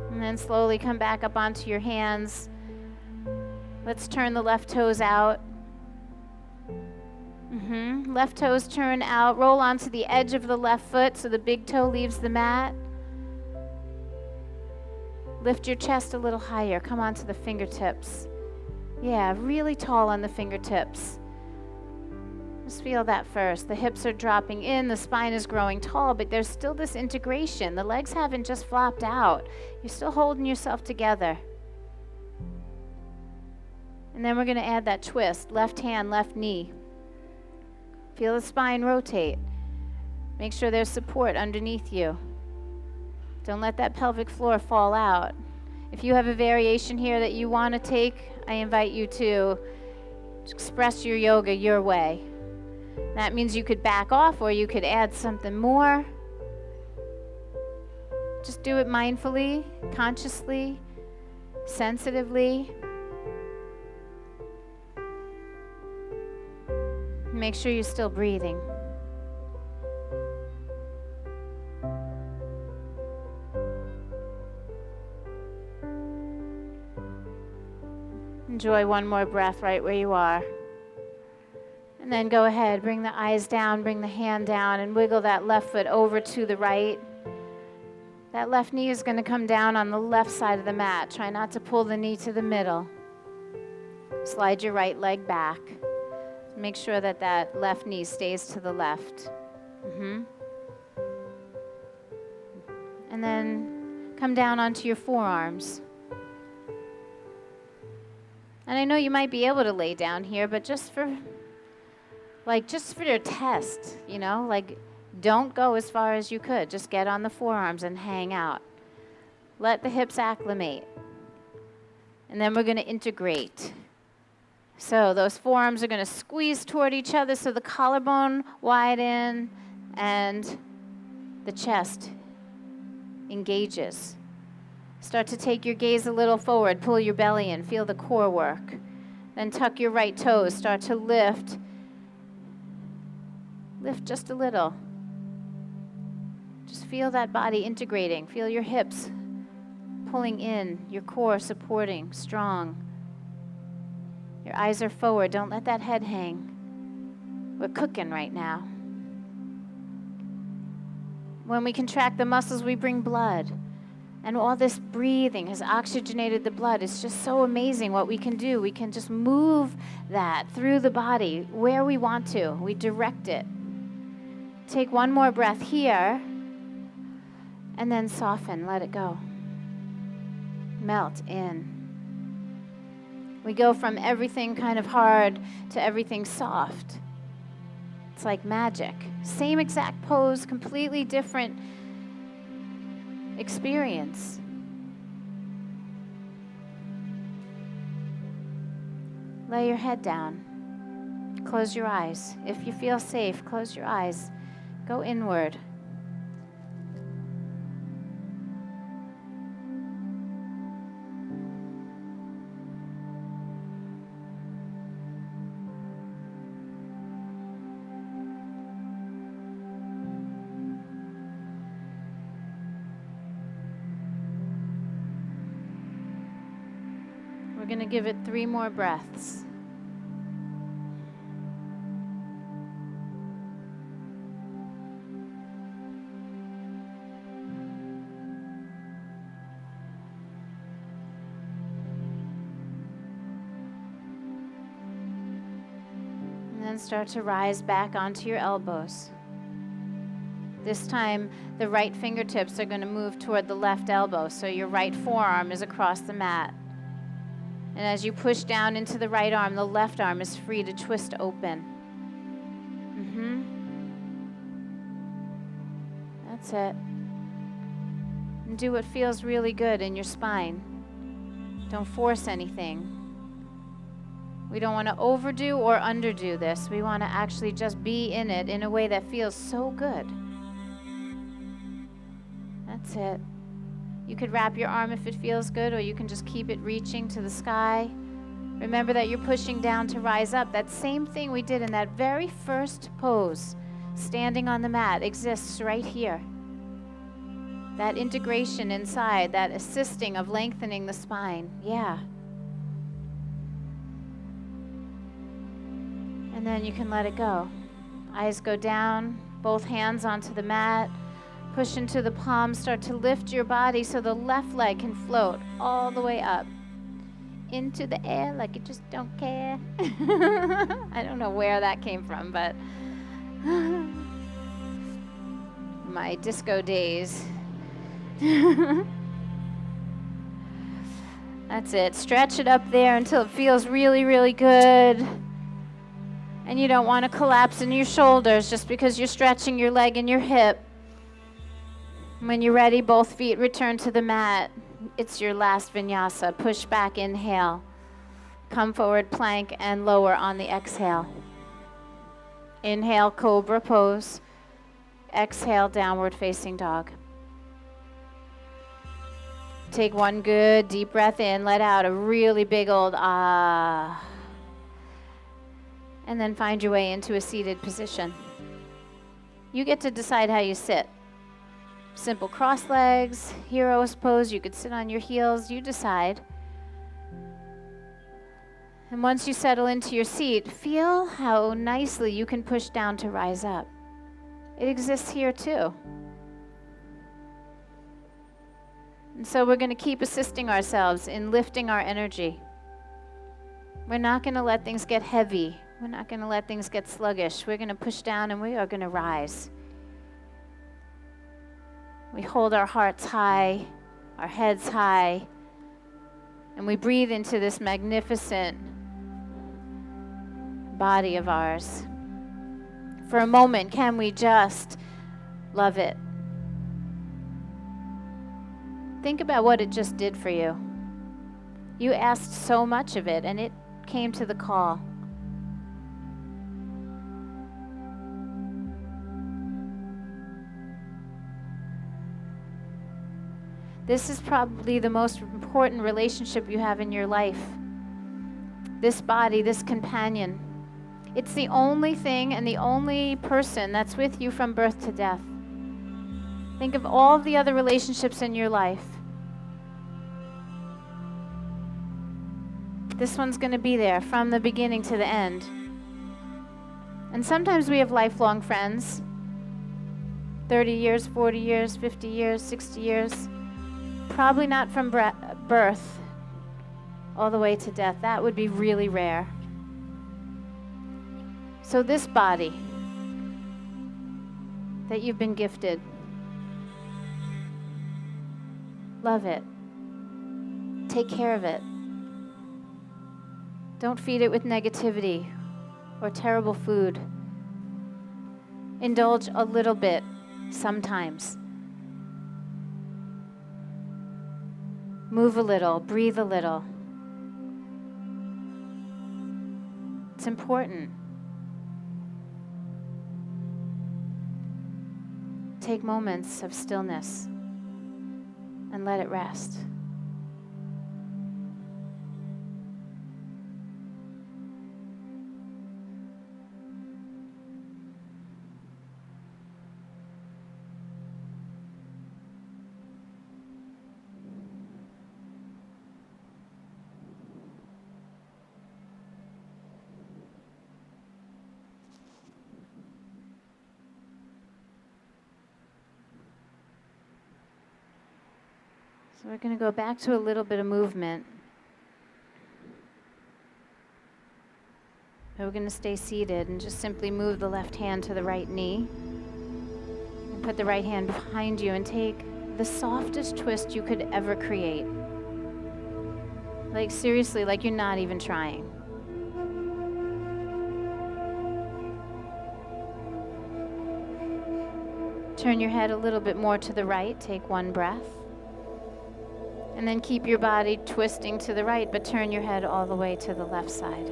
And then slowly come back up onto your hands. Let's turn the left toes out. Left toes turn out. Roll onto the edge of the left foot so the big toe leaves the mat. Lift your chest a little higher. Come onto the fingertips. Yeah, really tall on the fingertips. Just feel that first. The hips are dropping in. The spine is growing tall, but there's still this integration. The legs haven't just flopped out. You're still holding yourself together. And then we're going to add that twist. Left hand, left knee. Feel the spine rotate. Make sure there's support underneath you. Don't let that pelvic floor fall out. If you have a variation here that you want to take, I invite you to express your yoga your way. That means you could back off or you could add something more. Just do it mindfully, consciously, sensitively. Make sure you're still breathing. enjoy one more breath right where you are. And then go ahead, bring the eyes down, bring the hand down, and wiggle that left foot over to the right. That left knee is going to come down on the left side of the mat. Try not to pull the knee to the middle. Slide your right leg back. Make sure that that left knee stays to the left. And then come down onto your forearms. And I know you might be able to lay down here, but just for your test, don't go as far as you could. Just get on the forearms and hang out. Let the hips acclimate. And then we're going to integrate. So those forearms are going to squeeze toward each other so the collarbone widen and the chest engages. Start to take your gaze a little forward. Pull your belly in. Feel the core work. Then tuck your right toes. Start to lift. Lift just a little. Just feel that body integrating. Feel your hips pulling in, your core supporting, strong. Your eyes are forward. Don't let that head hang. We're cooking right now. When we contract the muscles, we bring blood. And all this breathing has oxygenated the blood. It's just so amazing what we can do. We can just move that through the body where we want to. We direct it. Take one more breath here, and then soften, let it go. Melt in. We go from everything kind of hard to everything soft. It's like magic. Same exact pose, completely different experience. Lay your head down. Close your eyes. If you feel safe, close your eyes. Go inward. We're going to give it 3 more breaths. And start to rise back onto your elbows. This time, the right fingertips are going to move toward the left elbow, so your right forearm is across the mat. And as you push down into the right arm, the left arm is free to twist open. That's it. And do what feels really good in your spine. Don't force anything. We don't want to overdo or underdo this. We want to actually just be in it in a way that feels so good. That's it. You could wrap your arm if it feels good, or you can just keep it reaching to the sky. Remember that you're pushing down to rise up. That same thing we did in that very first pose, standing on the mat, exists right here. That integration inside, that assisting of lengthening the spine. Yeah. And then you can let it go. Eyes go down, both hands onto the mat. Push into the palms, start to lift your body so the left leg can float all the way up into the air like you just don't care. I don't know where that came from, but my disco days. That's it. Stretch it up there until it feels really, really good. And you don't want to collapse in your shoulders just because you're stretching your leg and your hip. When you're ready, both feet return to the mat. It's your last vinyasa. Push back, inhale. Come forward, plank, and lower on the exhale. Inhale, cobra pose. Exhale, downward facing dog. Take one good deep breath in. Let out a really big old ah. And then find your way into a seated position. You get to decide how you sit. Simple cross legs, hero's pose. You could sit on your heels. You decide. And once you settle into your seat, feel how nicely you can push down to rise up. It exists here too. And so we're going to keep assisting ourselves in lifting our energy. We're not going to let things get heavy. We're not going to let things get sluggish. We're going to push down and we are going to rise. We hold our hearts high, our heads high, and we breathe into this magnificent body of ours. For a moment, can we just love it? Think about what it just did for you. You asked so much of it, and it came to the call. This is probably the most important relationship you have in your life. This body, this companion. It's the only thing and the only person that's with you from birth to death. Think of all the other relationships in your life. This one's going to be there from the beginning to the end. And sometimes we have lifelong friends. 30 years, 40 years, 50 years, 60 years. Probably not from birth all the way to death. That would be really rare. So this body that you've been gifted, love it. Take care of it. Don't feed it with negativity or terrible food. Indulge a little bit sometimes. Move a little, breathe a little. It's important. Take moments of stillness and let it rest. So we're going to go back to a little bit of movement. We're going to stay seated and just simply move the left hand to the right knee. And put the right hand behind you and take the softest twist you could ever create. Like seriously, like you're not even trying. Turn your head a little bit more to the right. Take one breath. And then keep your body twisting to the right, but turn your head all the way to the left side.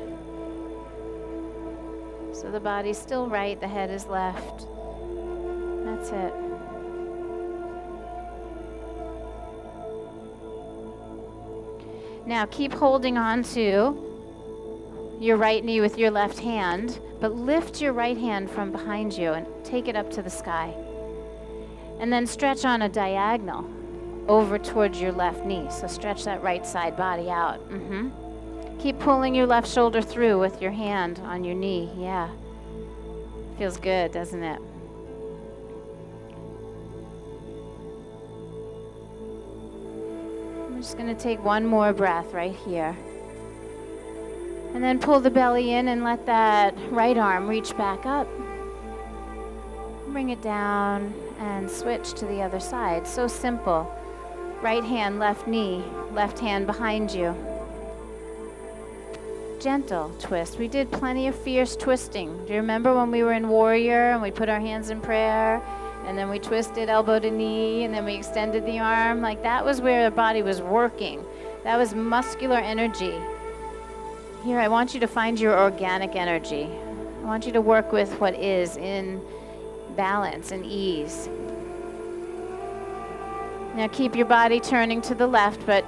So the body's still right, the head is left. That's it. Now keep holding on to your right knee with your left hand, but lift your right hand from behind you and take it up to the sky. And then stretch on a diagonal over towards your left knee. So stretch that right side body out. Keep pulling your left shoulder through with your hand on your knee. Yeah. Feels good, doesn't it? I'm just going to take one more breath right here. And then pull the belly in and let that right arm reach back up. Bring it down and switch to the other side. So simple. Right hand, left knee, left hand behind you. Gentle twist. We did plenty of fierce twisting. Do you remember when we were in warrior and we put our hands in prayer and then we twisted elbow to knee and then we extended the arm? Like that was where the body was working. That was muscular energy. Here, I want you to find your organic energy. I want you to work with what is in balance and ease. Now keep your body turning to the left, but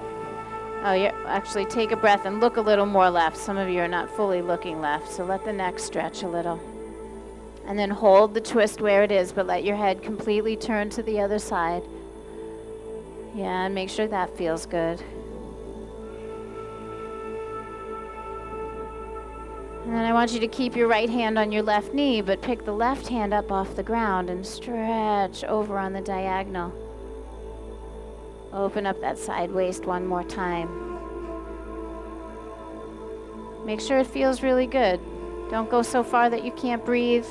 actually take a breath and look a little more left. Some of you are not fully looking left, so let the neck stretch a little. And then hold the twist where it is, but let your head completely turn to the other side. Yeah, and make sure that feels good. And then I want you to keep your right hand on your left knee, but pick the left hand up off the ground and stretch over on the diagonal. Open up that side waist one more time. Make sure it feels really good. Don't go so far that you can't breathe.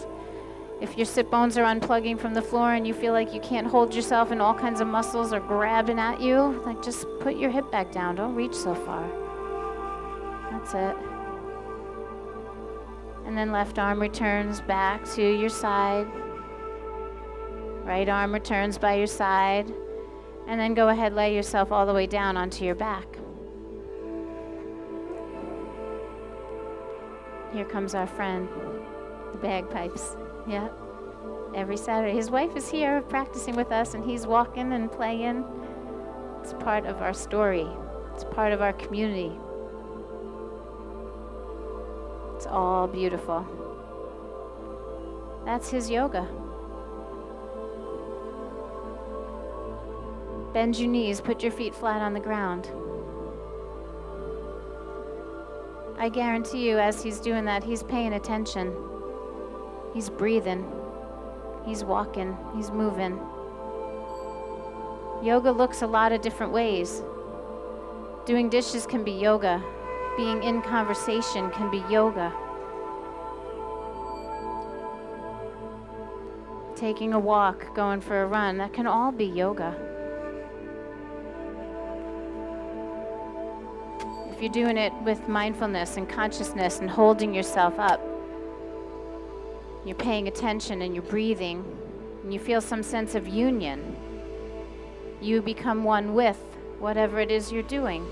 If your sit bones are unplugging from the floor and you feel like you can't hold yourself and all kinds of muscles are grabbing at you, like just put your hip back down. Don't reach so far. That's it. And then left arm returns back to your side. Right arm returns by your side. And then go ahead, lay yourself all the way down onto your back. Here comes our friend, the bagpipes. Yeah. Every Saturday. His wife is here practicing with us, and he's walking and playing. It's part of our story. It's part of our community. It's all beautiful. That's his yoga. Bend your knees, put your feet flat on the ground. I guarantee you, as he's doing that, he's paying attention. He's breathing. He's walking. He's moving. Yoga looks a lot of different ways. Doing dishes can be yoga. Being in conversation can be yoga. Taking a walk, going for a run, that can all be yoga. If you're doing it with mindfulness and consciousness and holding yourself up, you're paying attention and you're breathing, and you feel some sense of union. You become one with whatever it is you're doing.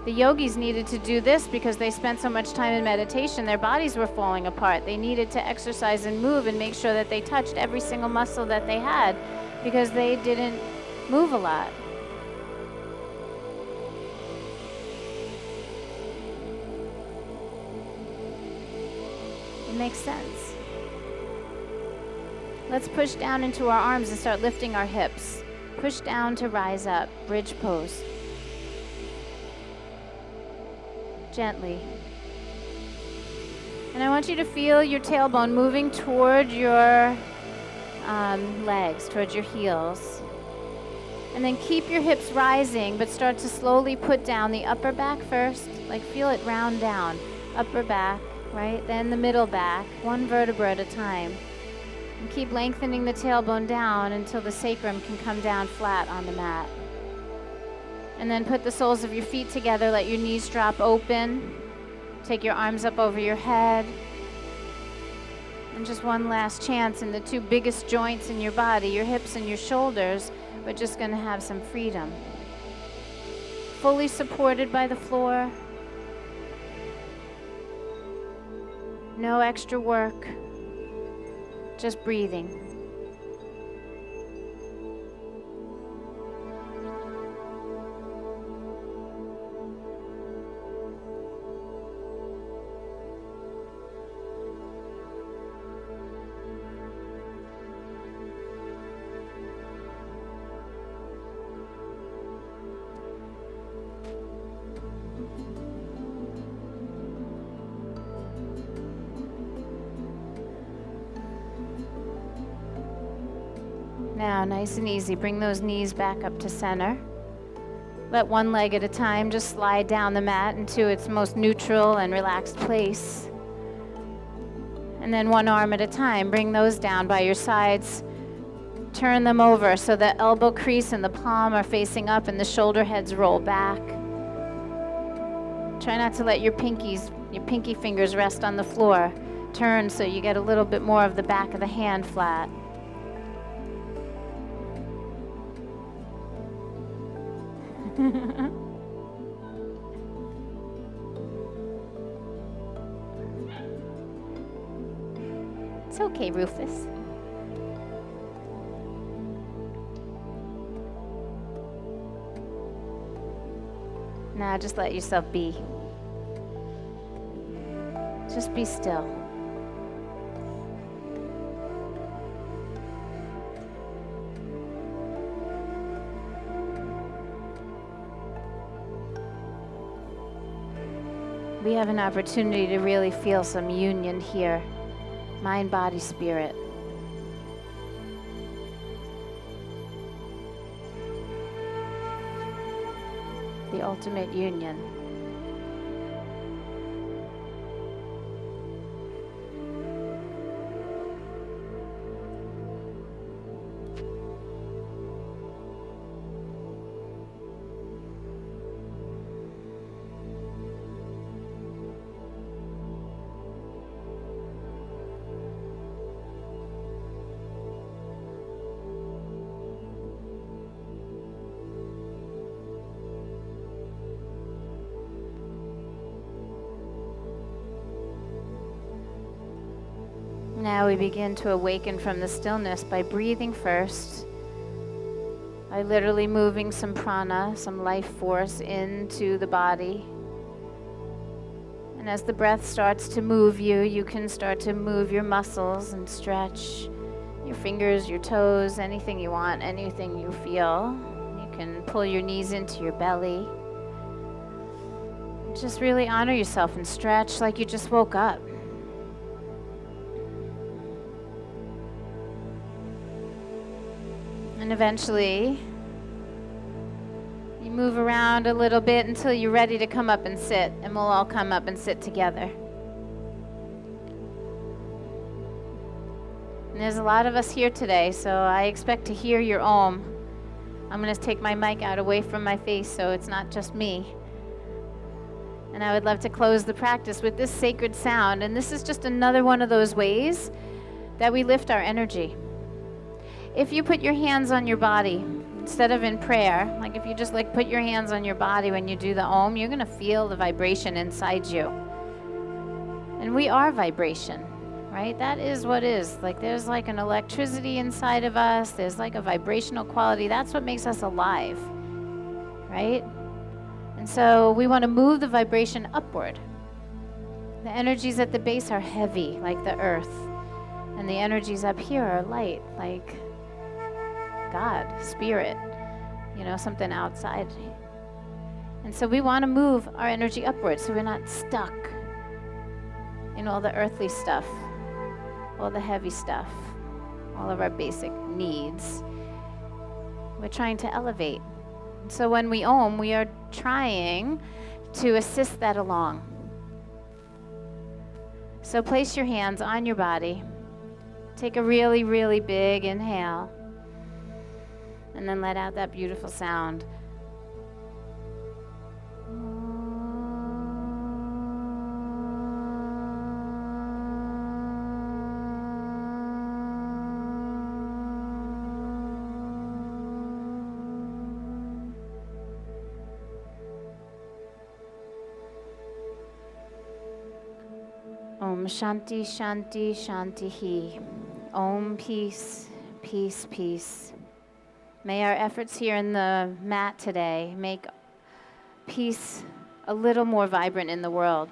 The yogis needed to do this because they spent so much time in meditation, their bodies were falling apart. They needed to exercise and move and make sure that they touched every single muscle that they had because they didn't move a lot. It makes sense. Let's push down into our arms and start lifting our hips. Push down to rise up, bridge pose. Gently. And I want you to feel your tailbone moving toward your legs, towards your heels. And then keep your hips rising, but start to slowly put down the upper back first. Like feel it round down. Upper back, right? Then the middle back, one vertebra at a time. And keep lengthening the tailbone down until the sacrum can come down flat on the mat. And then put the soles of your feet together, let your knees drop open. Take your arms up over your head. And just one last chance in the two biggest joints in your body, your hips and your shoulders, we're just going to have some freedom. Fully supported by the floor. No extra work. Just breathing. Now, nice and easy, bring those knees back up to center. Let one leg at a time just slide down the mat into its most neutral and relaxed place. And then one arm at a time, bring those down by your sides. Turn them over so the elbow crease and the palm are facing up and the shoulder heads roll back. Try not to let your pinky fingers rest on the floor. Turn so you get a little bit more of the back of the hand flat. It's okay, Rufus. Now just let yourself be. Just be still. We have an opportunity to really feel some union here. Mind, body, spirit. The ultimate union. Now we begin to awaken from the stillness by breathing first, by literally moving some prana, some life force into the body. And as the breath starts to move you, you can start to move your muscles and stretch your fingers, your toes, anything you want, anything you feel. You can pull your knees into your belly. Just really honor yourself and stretch like you just woke up. And eventually, you move around a little bit until you're ready to come up and sit, and we'll all come up and sit together. And there's a lot of us here today, so I expect to hear your Om. I'm going to take my mic out away from my face so it's not just me. And I would love to close the practice with this sacred sound, and this is just another one of those ways that we lift our energy. If you put your hands on your body, instead of in prayer, like if you just like put your hands on your body when you do the Om, you're going to feel the vibration inside you. And we are vibration, right? That is what is. Like there's like an electricity inside of us. There's like a vibrational quality. That's what makes us alive, right? And so we want to move the vibration upward. The energies at the base are heavy, like the earth. And the energies up here are light, like God, spirit, something outside. And so we want to move our energy upward so we're not stuck in all the earthly stuff, all the heavy stuff, all of our basic needs. We're trying to elevate. And so when we Om, we are trying to assist that along. So place your hands on your body. Take a really, really big inhale. And then let out that beautiful sound. Om Shanti Shanti Shanti Hi. Om peace, peace, peace. May our efforts here in the mat today make peace a little more vibrant in the world.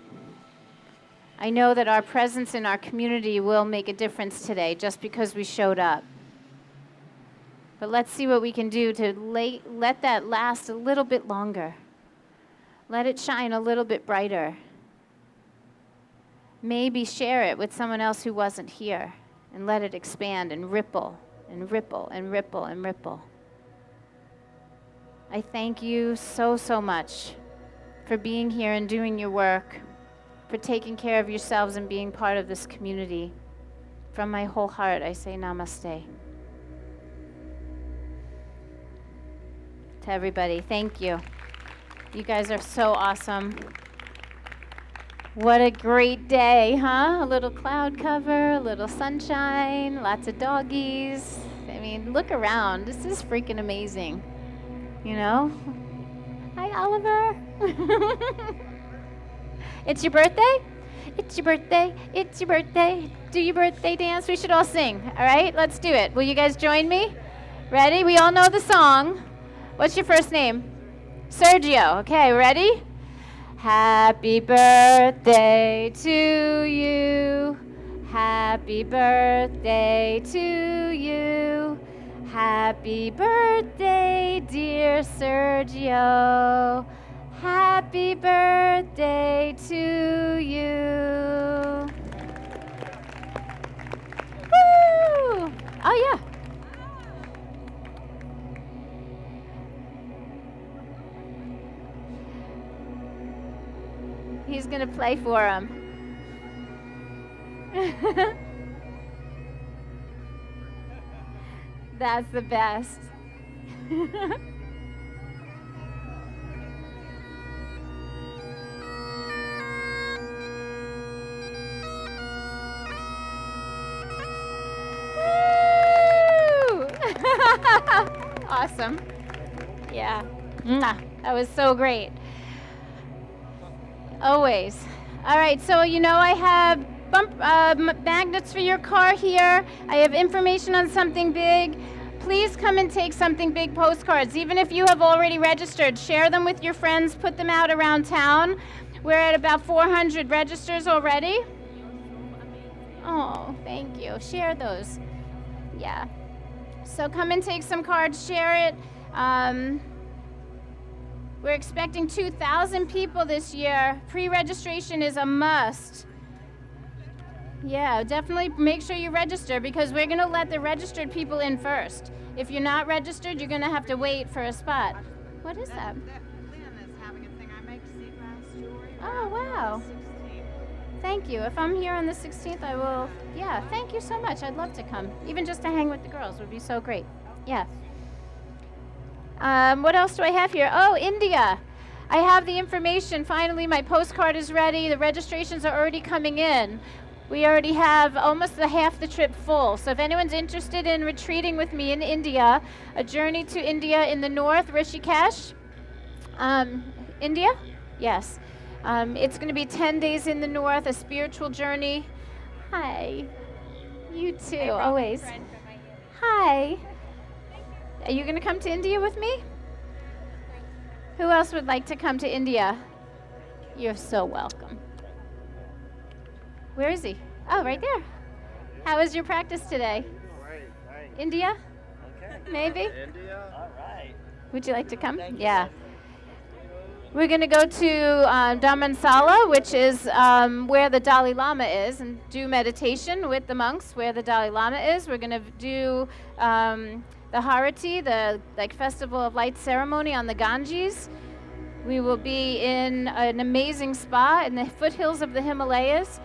I know that our presence in our community will make a difference today just because we showed up. But let's see what we can do to let that last a little bit longer. Let it shine a little bit brighter. Maybe share it with someone else who wasn't here and let it expand and ripple and ripple and ripple and ripple. I thank you so, so much for being here and doing your work, for taking care of yourselves and being part of this community. From my whole heart, I say namaste. To everybody, thank you. You guys are so awesome. What a great day, huh? A little cloud cover, a little sunshine, lots of doggies. I mean, look around. This is freaking amazing. Hi, Oliver. It's your birthday? It's your birthday. It's your birthday. Do your birthday dance. We should all sing. All right, let's do it. Will you guys join me? Ready? We all know the song. What's your first name? Sergio. Okay, ready? Happy birthday to you. Happy birthday to you. Happy birthday, dear Sergio. Happy birthday to He's going to play for him. That's the best. Woo! Awesome. Yeah. That was so great. Always. All right, so I have magnets for your car here. I have information on something big. Please come and take something big postcards. Even if you have already registered, share them with your friends, put them out around town. We're at about 400 registers already. Oh, thank you. Share those. Yeah. So come and take some cards, share it. We're expecting 2,000 people this year. Pre-registration is a must. Yeah, definitely make sure you register because we're going to let the registered people in first. If you're not registered, you're going to have to wait for a spot. What is that? Lynn is having a thing. I make seagrass jewelry. Oh, wow. Thank you. If I'm here on the 16th, I will. Yeah, thank you so much. I'd love to come. Even just to hang with the girls would be so great. Yeah. What else do I have here? Oh, India. I have the information. Finally, my postcard is ready. The registrations are already coming in. We already have almost half the trip full. So if anyone's interested in retreating with me in India, a journey to India in the north, Rishikesh, India? Yes. It's going to be 10 days in the north, a spiritual journey. Hi. You too, always. Hi. Are you going to come to India with me? Who else would like to come to India? You're so welcome. Where is he? Oh, right there. How was your practice today? Great, thanks. India? Okay. Maybe? India? All right. Would you like to come? Thank you, Yeah. Leslie. We're going to go to Dhammansala, which is where the Dalai Lama is, and do meditation with the monks where the Dalai Lama is. We're going to do the Harati, the Festival of Light ceremony on the Ganges. We will be in an amazing spa in the foothills of the Himalayas.